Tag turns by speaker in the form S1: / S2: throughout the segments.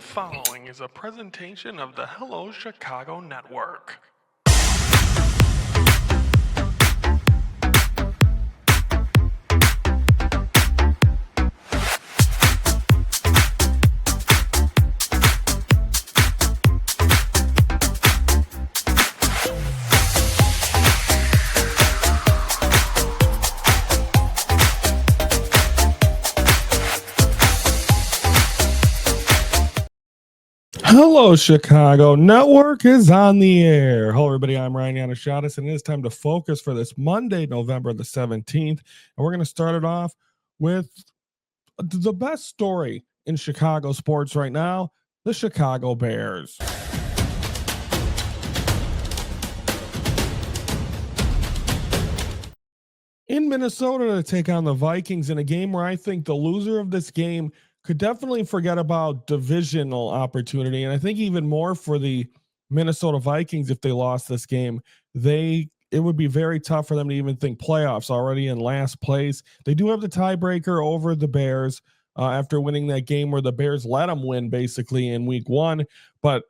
S1: The following is a presentation of the Hello Chicago Network.
S2: Hello, Chicago Network is on the air. Hello, everybody. I'm Ryan Yanishadis, and it is time to focus for this Monday, November the 17th. And we're going to start it off with the best story in Chicago sports right now, the Chicago Bears. In Minnesota to take on the Vikings in a game where I think the loser of this game could definitely forget about divisional opportunity. And I think even more for the Minnesota Vikings, if they lost this game, it would be very tough for them to even think playoffs already in last place. They do have the tiebreaker over the Bears after winning that game where the Bears let them win basically in week 1. But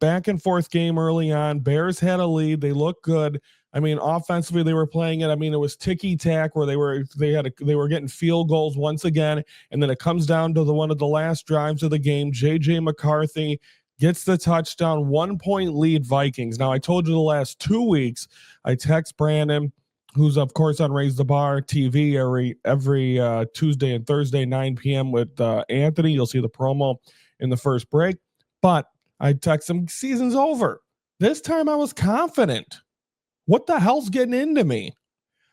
S2: back and forth game early on, Bears had a lead. They looked good. I mean, offensively, they were playing it. I mean, it was ticky-tack where they were getting field goals once again, and then it comes down to one of the last drives of the game. J.J. McCarthy gets the touchdown, 1-point lead Vikings. Now, I told you the last 2 weeks, I text Brandon, who's, of course, on Raise the Bar TV every Tuesday and Thursday, 9 p.m. with Anthony. You'll see the promo in the first break. But I text him, season's over. This time I was confident. What the hell's getting into me?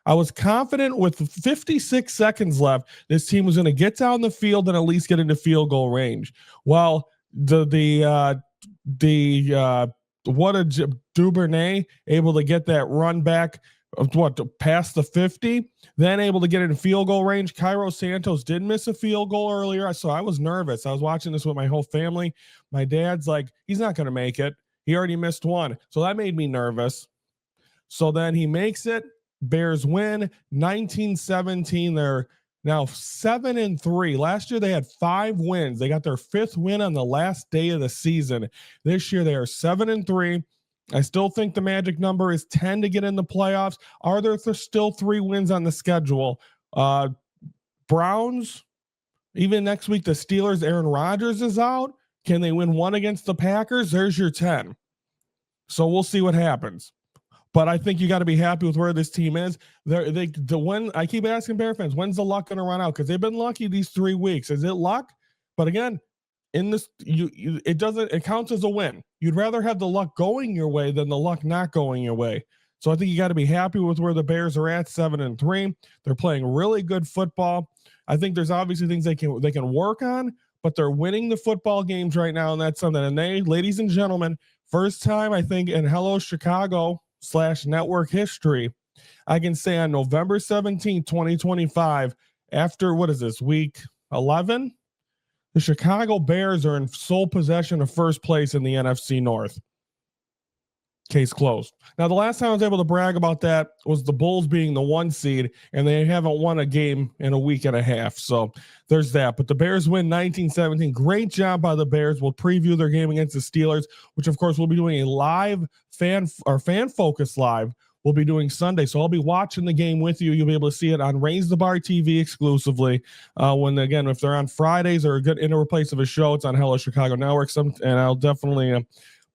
S2: I was confident with 56 seconds left, this team was going to get down the field and at least get into field goal range. Well, Duvernay able to get that run back past the 50, then able to get in field goal range. Cairo Santos did miss a field goal earlier, so I was nervous. I was watching this with my whole family. My dad's like, he's not going to make it. He already missed one, so that made me nervous. So then he makes it. Bears win 19-17. They're now 7-3. Last year they had 5 wins. They got their 5th win on the last day of the season. This year they are 7-3. I still think the magic number is 10 to get in the playoffs. Are there still 3 wins on the schedule? Browns, even next week, the Steelers, Aaron Rodgers is out. Can they win 1 against the Packers? There's your 10. So we'll see what happens. But I think you got to be happy with where this team is. I keep asking Bear fans, when's the luck going to run out? Because they've been lucky these 3 weeks. Is it luck? But again, in this, it counts as a win. You'd rather have the luck going your way than the luck not going your way. So I think you got to be happy with where the Bears are at, 7-3. They're playing really good football. I think there's obviously things they can work on, but they're winning the football games right now, and that's something. And they, ladies and gentlemen, first time I think in Hello Chicago / network history, I can say on November 17th, 2025, after what is this, week 11, the Chicago Bears are in sole possession of first place in the NFC North. Case closed. Now, the last time I was able to brag about that was the Bulls being the 1 seed, and they haven't won a game in a week and a half. So there's that. But the Bears win 19-17. Great job by the Bears. We'll preview their game against the Steelers, which, of course, we'll be doing a live fan focus live. We'll be doing Sunday. So I'll be watching the game with you. You'll be able to see it on Raise the Bar TV exclusively. If they're on Fridays or a good interplace of a show, it's on Hello Chicago Network. And I'll definitely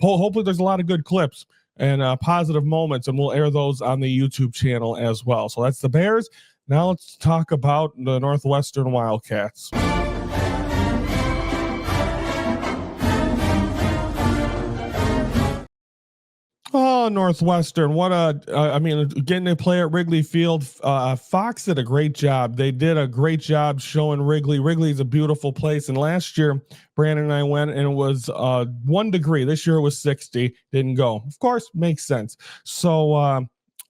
S2: hopefully there's a lot of good clips and positive moments, and we'll air those on the YouTube channel as well. So that's the Bears. Now let's talk about the Northwestern Wildcats. Oh, Northwestern. Getting to play at Wrigley Field. Fox did a great job. They did a great job showing Wrigley. Wrigley is a beautiful place. And last year, Brandon and I went, and it was 1 degree. This year it was 60. Didn't go. Of course, makes sense. So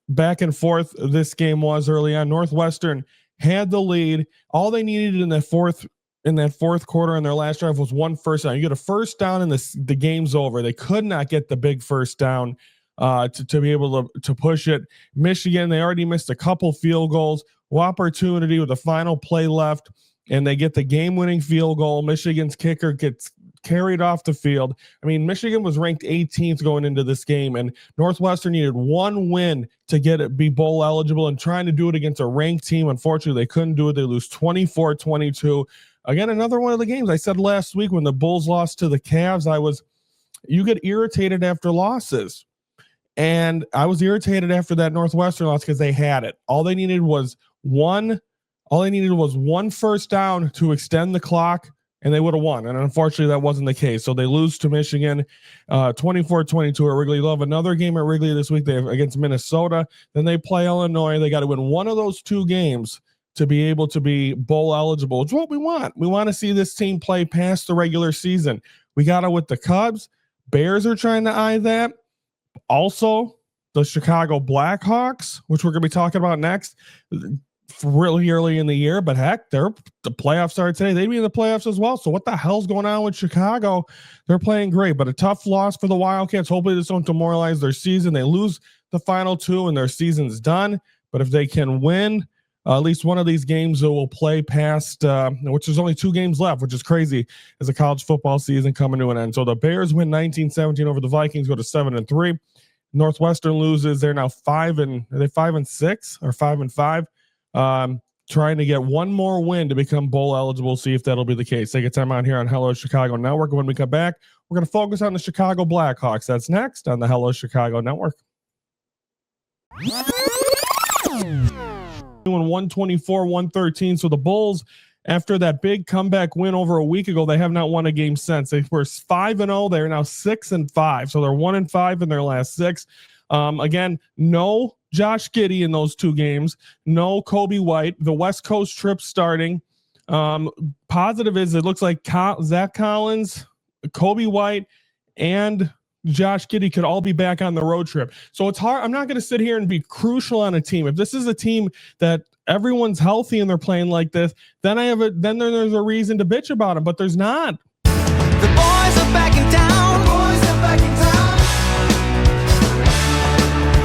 S2: back and forth this game was early on. Northwestern had the lead. All they needed in that fourth quarter in their last drive was 1 first down. You get a first down and the game's over. They could not get the big first down to be able to push it. Michigan, they already missed a couple field goals. Opportunity with the final play left, and they get the game-winning field goal. Michigan's kicker gets carried off the field. I mean, Michigan was ranked 18th going into this game, and Northwestern needed one win to be bowl eligible, and trying to do it against a ranked team. Unfortunately, they couldn't do it. They lose 24-22. Again, another one of the games I said last week when the Bulls lost to the Cavs, you get irritated after losses. And I was irritated after that Northwestern loss because they had it. All they needed was one first down to extend the clock, and they would have won. And unfortunately, that wasn't the case. So they lose to Michigan 24-22 at Wrigley. They'll have another game at Wrigley this week. They have against Minnesota. Then they play Illinois. They got to win one of those two games to be able to be bowl eligible. It's what we want. We want to see this team play past the regular season. We got it with the Cubs. Bears are trying to eye that. Also, the Chicago Blackhawks, which we're going to be talking about next, really early in the year, but heck, the playoffs start today. They'd be in the playoffs as well. So what the hell's going on with Chicago? They're playing great, but a tough loss for the Wildcats. Hopefully this don't demoralize their season. They lose the final two and their season's done. But if they can win at least one of these games, they will play past, which there's only 2 games left, which is crazy as a college football season coming to an end. So the Bears win 19-17 over the Vikings, go to 7-3. Northwestern loses. They're now 5-6 or 5-5. Trying to get one more win to become bowl eligible. See if that'll be the case. Take a time out here on Hello Chicago Network. When we come back, we're going to focus on the Chicago Blackhawks. That's next on the Hello Chicago Network. 124-113. So the Bulls, after that big comeback win over a week ago, they have not won a game since. They were 5-0. They're now 6-5. So they're 1-5 in their last 6. Again, no Josh Giddey in those 2 games. No Kobe White. The West Coast trip starting. Positive is it looks like Zach Collins, Kobe White, and Josh Giddey could all be back on the road trip. So it's hard. I'm not going to sit here and be crucial on a team. If this is a team that everyone's healthy and they're playing like this, then there's a reason to bitch about them, but there's not.
S3: The boys are back in town. Boys are back in town.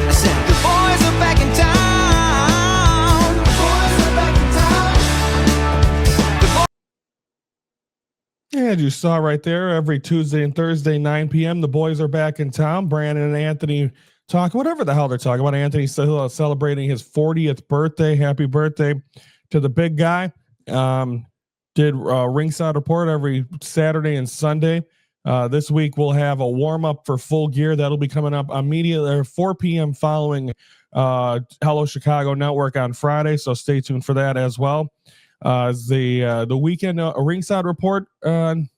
S3: I said the boys are back in town. Boys are back in town.
S2: And you saw right there, every Tuesday and Thursday, 9 p.m., the boys are back in town. Brandon and Anthony talk, whatever the hell they're talking about. Anthony celebrating his 40th birthday. Happy birthday to the big guy. Did Ringside Report every Saturday and Sunday. This week we'll have a warm-up for Full Gear. That'll be coming up immediately, or 4 p.m. following Hello Chicago Network on Friday, so stay tuned for that as well. The weekend Ringside Report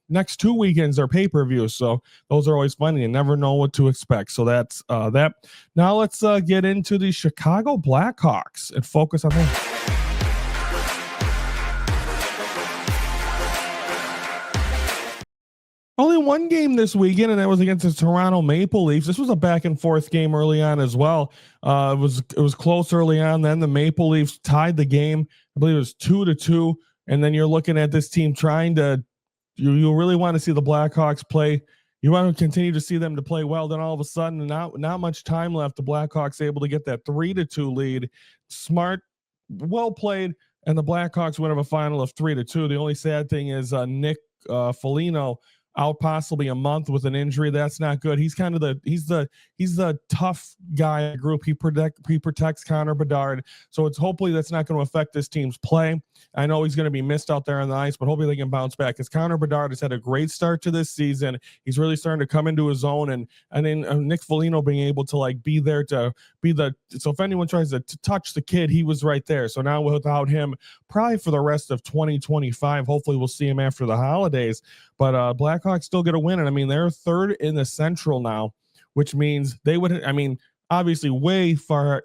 S2: next 2 weekends are pay-per-views, so those are always fun and you never know what to expect. So that's that. Now let's get into the Chicago Blackhawks and focus on that. Only one game this weekend, and that was against the Toronto Maple Leafs. This was a back and forth game early on as well. It was close early on. Then the Maple Leafs tied the game. I believe it was 2-2. And then you're looking at this team trying to, you really want to see the Blackhawks play. You want to continue to see them to play well. Then all of a sudden, not much time left. The Blackhawks able to get that 3-2 lead. Smart, well played, and the Blackhawks win of a final of 3-2. The only sad thing is Nick Foligno out possibly a month with an injury. That's not good. He's kind of he's the tough guy in the group. He protects Connor Bedard. So it's hopefully that's not going to affect this team's play. I know he's going to be missed out there on the ice, but hopefully they can bounce back, because Connor Bedard has had a great start to this season. He's really starting to come into his own, and then Nick Foligno being able to be there to be so if anyone tries to touch the kid, he was right there. So now without him, probably for the rest of 2025, hopefully we'll see him after the holidays. But Blackhawks still get a win, and I mean they're third in the Central now, which means they would. I mean, obviously way too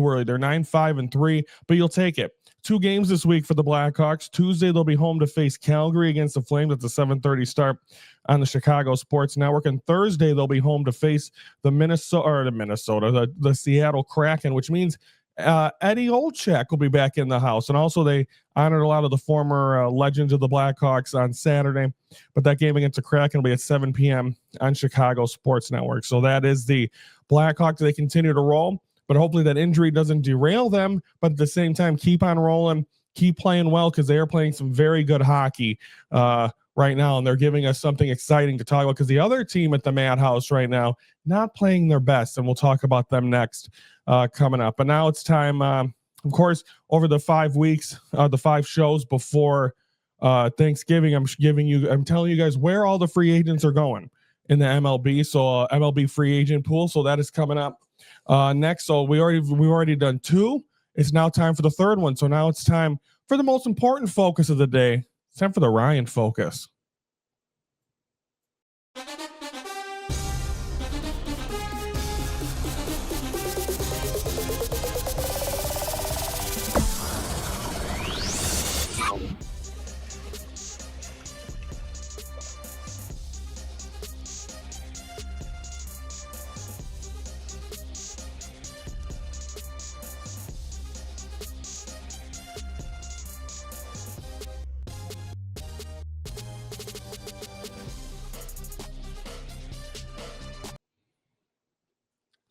S2: early. They're 9-5-3, but you'll take it. 2 games this week for the Blackhawks. Tuesday they'll be home to face Calgary against the Flames. That's a 7:30 start on the Chicago Sports Network. And Thursday they'll be home to face the Seattle Kraken, which means Eddie Olczyk will be back in the house. And also they honored a lot of the former legends of the Blackhawks on Saturday. But that game against the Kraken will be at 7 p.m. on Chicago Sports Network. So that is the Blackhawks. They continue to roll, but hopefully that injury doesn't derail them. But at the same time, keep on rolling, keep playing well, because they are playing some very good hockey right right now, and they're giving us something exciting to talk about because the other team at the Madhouse right now not playing their best, and we'll talk about them next coming up. But now it's time, of course, over the 5 weeks, the 5 shows before Thanksgiving. I'm telling you guys where all the free agents are going in the MLB. So MLB free agent pool. So that is coming up next. So we've already done 2. It's now time for the 3rd one. So now it's time for the most important focus of the day. It's time for the Ryan focus.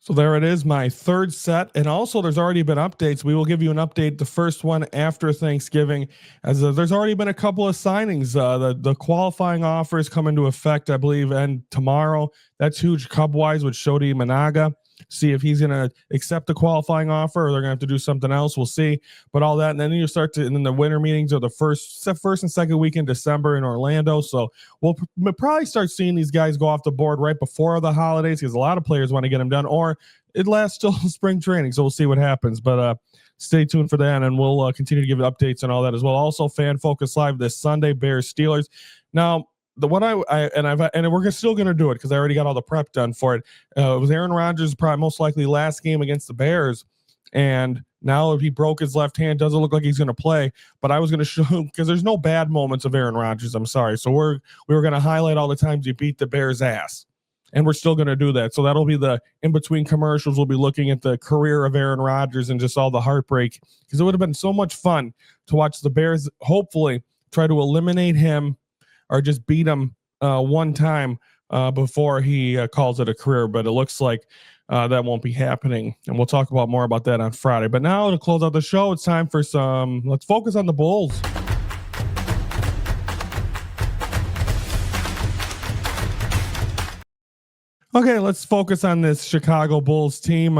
S2: So there it is, my 3rd set. And also there's already been updates. We will give you an update, the first one after Thanksgiving, as there's already been a couple of signings. The qualifying offers come into effect, I believe, and tomorrow. That's huge Cub-wise with Shodi Managa. See if he's going to accept the qualifying offer or they're going to have to do something else. We'll see. But all that, and then you start to, and then the winter meetings are the first and second week in December in Orlando. So we'll probably start seeing these guys go off the board right before the holidays because a lot of players want to get them done, or it lasts till spring training. So we'll see what happens. But stay tuned for that, and we'll continue to give updates and all that as well. Also, Fan Focus Live this Sunday, Bears Steelers. Now, the one we're still going to do it because I already got all the prep done for it. It was Aaron Rodgers' probably most likely last game against the Bears, and now if he broke his left hand, doesn't look like he's going to play. But I was going to show because there's no bad moments of Aaron Rodgers. I'm sorry. So we were going to highlight all the times he beat the Bears' ass, and we're still going to do that. So that'll be the in between commercials. We'll be looking at the career of Aaron Rodgers and just all the heartbreak because it would have been so much fun to watch the Bears hopefully try to eliminate him or just beat him one time before he calls it a career. But it looks like that won't be happening. And we'll talk about more about that on Friday. But now to close out the show, it's time for let's focus on the Bulls. Okay, let's focus on this Chicago Bulls team.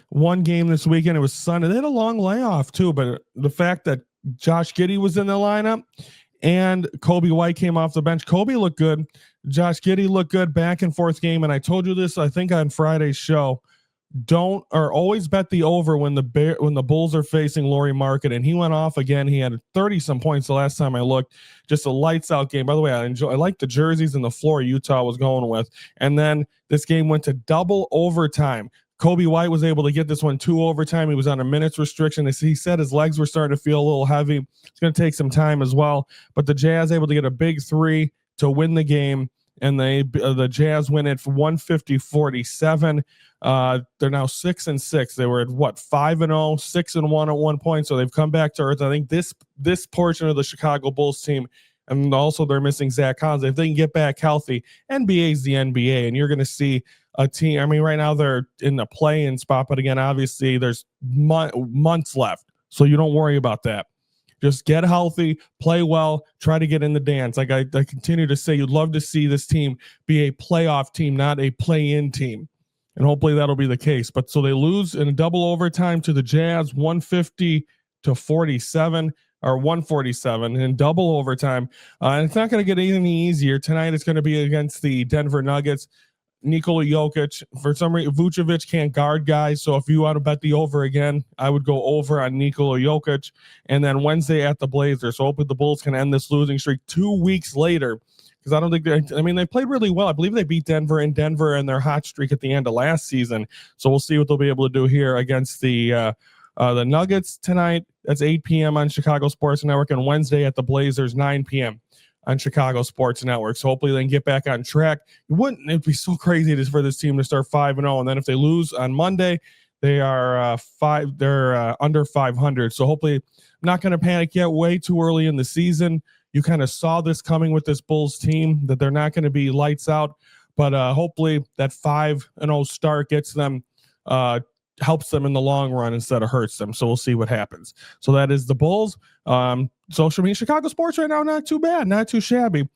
S2: One game this weekend. It was Sunday. They had a long layoff too, but the fact that Josh Giddey was in the lineup and Kobe White came off the bench. Kobe looked good. Josh Giddey looked good. Back and forth game. And I told you this, I think on Friday's show, always bet the over when the Bulls are facing Lauri Markkanen. And he went off again. He had 30 some points the last time I looked. Just a lights out game. By the way, I like the jerseys and the floor Utah was going with. And then this game went to double overtime. Kobe White was able to get this one 2 overtime. He was on a minutes restriction. He said his legs were starting to feel a little heavy. It's going to take some time as well. But the Jazz able to get a big 3 to win the game, and the Jazz win it for 150-47. They're now 6-6. They were at 5-0, 6-1 at one point. So they've come back to earth. I think this portion of the Chicago Bulls team, and also they're missing Zach Collins. If they can get back healthy, NBA is the NBA, and you're going to see a team. I mean, right now they're in the play-in spot, but again, obviously there's months left, so you don't worry about that. Just get healthy, play well, try to get in the dance. Like I continue to say, you'd love to see this team be a playoff team, not a play-in team, and hopefully that'll be the case. But so they lose in a double overtime to the Jazz, 150-47. Or 147 in double overtime. And it's not going to get any easier. Tonight it's going to be against the Denver Nuggets. Nikola Jokic, for some reason, Vucevic can't guard guys. So if you want to bet the over again, I would go over on Nikola Jokic. And then Wednesday at the Blazers. So hopefully the Bulls can end this losing streak 2 weeks later. Because I don't think they played really well. I believe they beat Denver in Denver and their hot streak at the end of last season. So we'll see what they'll be able to do here against the Nuggets tonight. That's 8 p.m. on Chicago Sports Network, and Wednesday at the Blazers, 9 p.m. on Chicago Sports Network. So hopefully they can get back on track. It'd be so crazy for this team to start 5-0, and then if they lose on Monday, they are under 500. So hopefully, I'm not going to panic yet. Way too early in the season. You kind of saw this coming with this Bulls team, that they're not going to be lights out, but hopefully that 5-0 start gets them helps them in the long run instead of hurts them. So we'll see what happens. So that is the Bulls. Social media, Chicago sports right now, not too bad, not too shabby.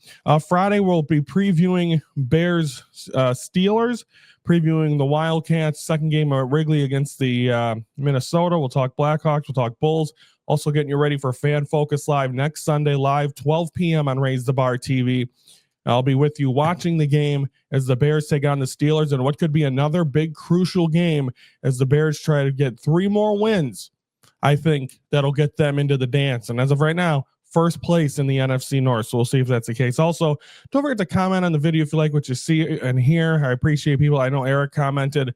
S2: Friday we'll be previewing Bears Steelers, previewing the Wildcats second game at Wrigley against the Minnesota. We'll talk Blackhawks, we'll talk Bulls. Also getting you ready for Fan Focus Live next Sunday, live 12 p.m. on Raise the Bar TV. I'll be with you watching the game as the Bears take on the Steelers and what could be another big crucial game as the Bears try to get 3 more wins. I think that'll get them into the dance. And as of right now, first place in the NFC North. So we'll see if that's the case. Also, don't forget to comment on the video if you like what you see and hear. I appreciate people. I know Eric commented.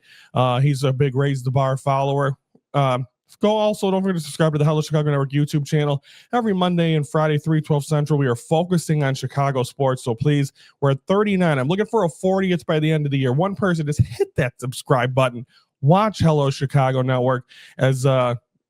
S2: He's a big Raise the Bar follower. Don't forget to subscribe to the Hello Chicago Network YouTube channel. Every Monday and Friday, 3:12 Central, we are focusing on Chicago sports. So please, we're at 39. I'm looking for a 40th by the end of the year. One person, just hit that subscribe button. Watch Hello Chicago Network, as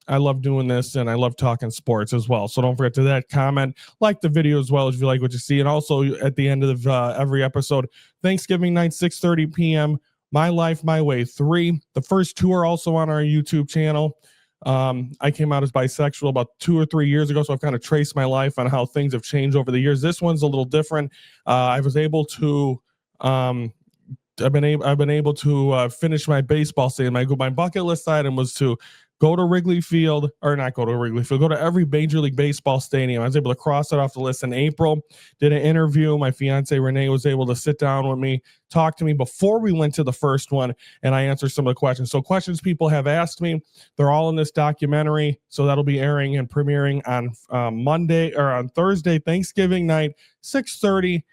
S2: I love doing this and I love talking sports as well. So don't forget to that, comment, like the video as well if you like what you see. And also at the end of every episode, Thanksgiving night, 6:30 p.m., My Life, My Way 3. The first 2 are also on our YouTube channel. I came out as bisexual about 2 or 3 years ago, so I've kind of traced my life on how things have changed over the years. This one's a little different. I was able to I've been able to finish my baseball season. My bucket list item was to go to Wrigley Field, or not go to Wrigley Field, go to every Major League Baseball stadium. I was able to cross it off the list in April. Did an interview. My fiance Renee was able to sit down with me, talk to me before we went to the first one, and I answered some of the questions. So questions people have asked me, they're all in this documentary. So that'll be airing and premiering on Monday or on Thursday, Thanksgiving night, 6:30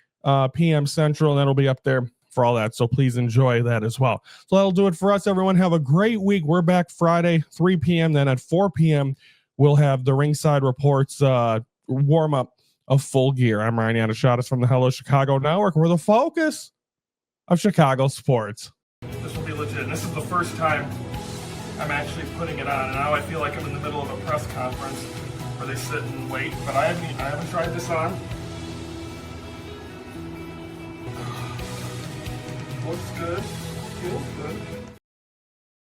S2: p.m. Central, and that'll be up there for all that. So please enjoy that as well. So that'll do it for us, everyone. Have a great week. We're back Friday, 3 p.m. Then at 4 p.m., we'll have the Ringside Reports warm up of Full Gear. I'm Ryan Yanishatis from the Hello Chicago Network. We're the focus of Chicago sports. This will be legit. This is the first time I'm actually putting it on. And now I feel like I'm in the middle of a press conference where they sit and wait. But I haven't tried this on. Looks good. Feels good.